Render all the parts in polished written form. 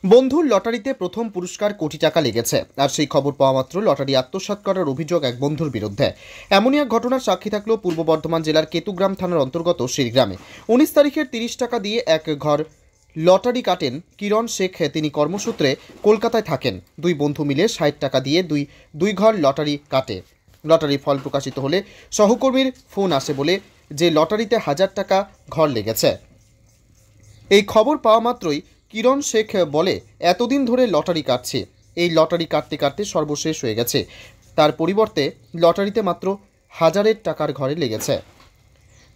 বন্ধুর লটারিতে প্রথম পুরস্কার কোটি টাকা লেগেছে, আর সেই খবর পাওয়া মাত্র লটারি আত্মসাৎ করার অভিযোগ এক বন্ধুর বিরুদ্ধে। এমনই এক ঘটনার সাক্ষী থাকলো পূর্ব বর্ধমান জেলার কেতুগ্রাম থানার অন্তর্গত শিরগ্রামে। 19 তারিখের 30 টাকা দিয়ে এক ঘর লটারি কাটেন কিরণ শেখ। তিনি কর্মসূত্রে কলকাতায় থাকেন। দুই বন্ধু মিলে 60 টাকা দিয়ে দুই ঘর লটারি কাটে। লটারির ফল প্রকাশিত হলে সহকর্মীর ফোন আসে বলে যে লটারিতে 1000 টাকা ঘর লেগেছে। এই খবর পাওয়া মাত্রই কিরণ শেখ বলে, এতদিন ধরে লটারি কাটছি, এই লটারি কাটতে কাটতে সর্বশেষ হয়ে গেছে। তার পরিবর্তে লটারিতে মাত্র 1000 টাকার ঘরে লেগেছে।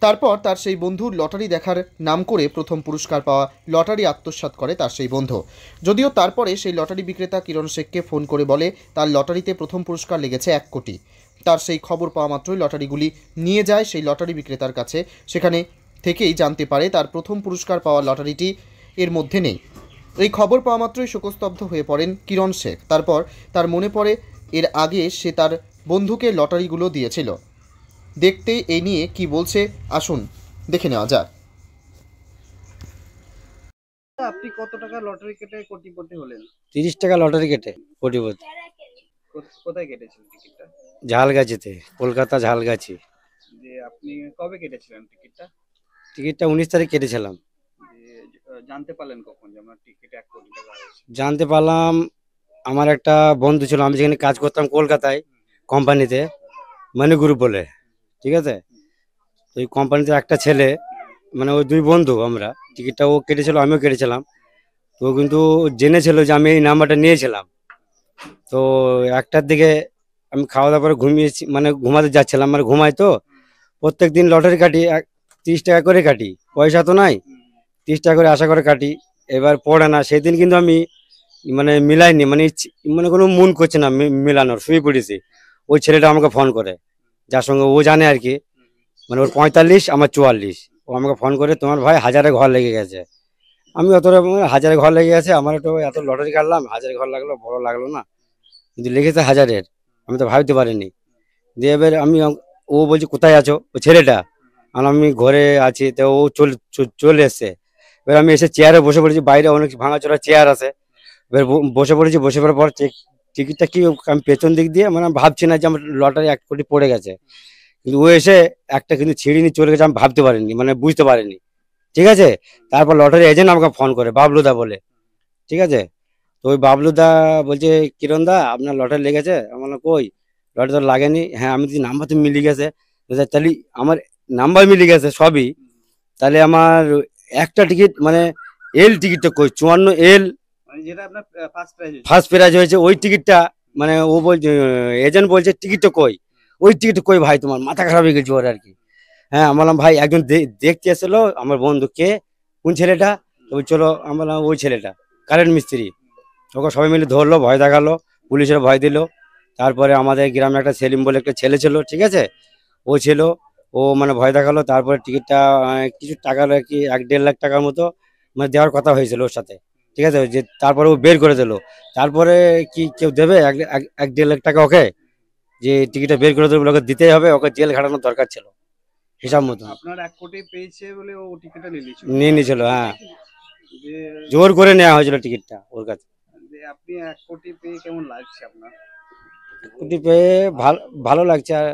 তারপর তার সেই বন্ধুর লটারি দেখার নাম করে প্রথম পুরস্কার পাওয়া লটারি আত্মসাৎ করে তার সেই বন্ধু। যদিও তারপরে সেই লটারি বিক্রেতা কিরণ শেখকে ফোন করে বলে তার লটারিতে প্রথম পুরস্কার লেগেছে 1 কোটি। তার সেই খবর পাওয়া মাত্রই লটারিগুলি নিয়ে যায় সেই লটারি বিক্রেতার কাছে। সেখানে থেকেই জানতে পারে তার প্রথম পুরস্কার পাওয়া লটারিটি এর মধ্যে নেই। এই খবর পাওয়া মাত্রই শোকস্তব্ধ হয়ে পড়েন কিরণ শেখ। তারপর তার মনে পড়ে এর আগে সে তার বন্ধুকে লটারিগুলো দিয়েছিল। দেখতে এই নিয়ে কি বলছে আসুন দেখে নেওয়া যাক। আপনি কত টাকা লটারি কেটে কোটিপতি হলেন? 30 টাকা লটারি কেটে কোটিপতি। কোথায় কেটেছিলেন টিকিটটা? ঝালগাছিতে, কলকাতা ঝালগাছি। যে আপনি কবে কেটেছিলেন টিকিটটা? টিকিটটা 19 তারিখ কেটেছিলাম। যে জানতে পারলেন কখন যে আপনার টিকিট 1 কোটি টাকা হয়েছে? জানতে পারলাম, আমার একটা বন্ধু ছিল, আমি যেখানে কাজ করতাম কলকাতায় কোম্পানিতে, মানি গ্রুপ বলে, ঠিক আছে। তো এই কোম্পানিতে একটা ছেলে, মানে ওই দুই বন্ধু, আমরা টিকিটটা ও কেটেছিল, আমিও কেটেছিলাম। তো ও কিন্তু জেনেছিল যে আমি এই নাম্বারটা নিয়েছিলাম। তো 1টার দিকে আমি খাওয়া দাওয়া করে ঘুমিয়েছি, মানে ঘুমাতে যাচ্ছিলাম, মানে ঘুমাই তো। প্রত্যেক দিন লটারি কাটি, 30 টাকা করে কাটি, পয়সা তো নাই। 30 টাকা করে আশা করে কাটি, এবার পড়ে না। সেদিন কিন্তু আমি মানে মিলাইনি, মানে মানে কোনো মন করছে না মিলানোর, শুয়ে পড়েছি। ওই ছেলেটা আমাকে ফোন করে, যার সঙ্গে ও জানে আর কি, মানে ওর 45 আমার 44। ও আমাকে ফোন করে, তোমার ভাই 1000-এ ঘর লেগে গেছে। আমি অতটা 1000-এ ঘর লেগে গেছে, আমার একটু এত লটারি কাটলাম, 1000-এ ঘর লাগলো, বড় লাগলো না, কিন্তু লেগেছে 1000-এর, আমি তো ভাবতে পারিনি। দিয়ে এবার ও বলছে কোথায় আছো, ও ছেলেটা। আর আমি ঘরে আছি, তো ও চলে এসছে। এবার আমি এসে চেয়ারে বসে পড়েছি, বাইরে অনেক ভাঙাচোরা চেয়ার আছে। এবার বসে পড়েছি, বসে পড়ার পর টিকিটটা কি আমি পেছন দিক দিয়ে, মানে আমি ভাবছি না যে আমার লটারি 1 কোটি পড়ে গেছে। কিন্তু ও এসে একটা কিন্তু ছিঁড়িনি চলে গেছে, আমি ভাবতে পারিনি, মানে বুঝতে পারিনি, ঠিক আছে। তারপর লটারি এজেন্ট আমাকে ফোন করে, বাবলুদা বলে, ঠিক আছে। তো ওই বাবলুদা বলছে, কিরণ দা আপনার লটারি লেগেছে? আমার বললাম, কই লটারি তো লাগেনি। হ্যাঁ, আমি নাম্বার তো মিলে গেছে। তাহলে আমার নাম্বার মিলে গেছে সবই, তাহলে আমার একটা টিকিট, মানে এল টিকিটটা কই, 54 এল মানে যেটা আপনার ফার্স্ট প্রাইজ হয়েছে? ফার্স্ট প্রাইজ হয়েছে ওই টিকিটটা। মানে ও বলছে, এজেন্ট বলছে টিকিটটা কই, ওই টিকিটটা কই ভাই, তোমার মাথা খারাপ হয়ে গেছে ওর আর কি। হ্যাঁ, আমি বললাম ভাই একজন দেখতে এসেছিল আমার বন্ধু, কে, কোন ছেলেটা? তো চলো, আমি বললাম ওই ছেলেটা, কারেন্ট মিস্ত্রি। ওকে সবাই মিলে ধরলো, ভয় দেখালো, পুলিশের ভয় দিল। তারপরে আমাদের গ্রামে একটা সেলিম বলে একটা ছেলে ছিল, ঠিক আছে, ও ছিল, ও মানে ভয় দেখালো। তারপরে টিকিটটা কিছু টাকা আর কি, 1-1.5 লাখ টাকার মতো মানে দেওয়ার কথা হয়েছিল ওর সাথে, ঠিক আছে। যে তারপরে ও বের করে দিল। তারপরে কি কেউ দেবে 1-1.5 লাখ টাকা ওকে? যে টিকিটটা বের করে দেবে, ওকে দিতেই হবে, ওকে জেল খাটানোর দরকার ছিল হিসাব মতো। আপনার 1 কোটি পেয়েছে বলে ও টিকিটটা নিয়ে নিয়েছিল? নিয়ে নিয়েছিল, হ্যাঁ, যে জোর করে নেওয়া হয়েছিল টিকিটটা ওর কাছে। যে আপনি 1 কোটি পেয়ে কেমন লাগছে আপনার? কোটি পেয়ে ভালো ভালো লাগছে। আর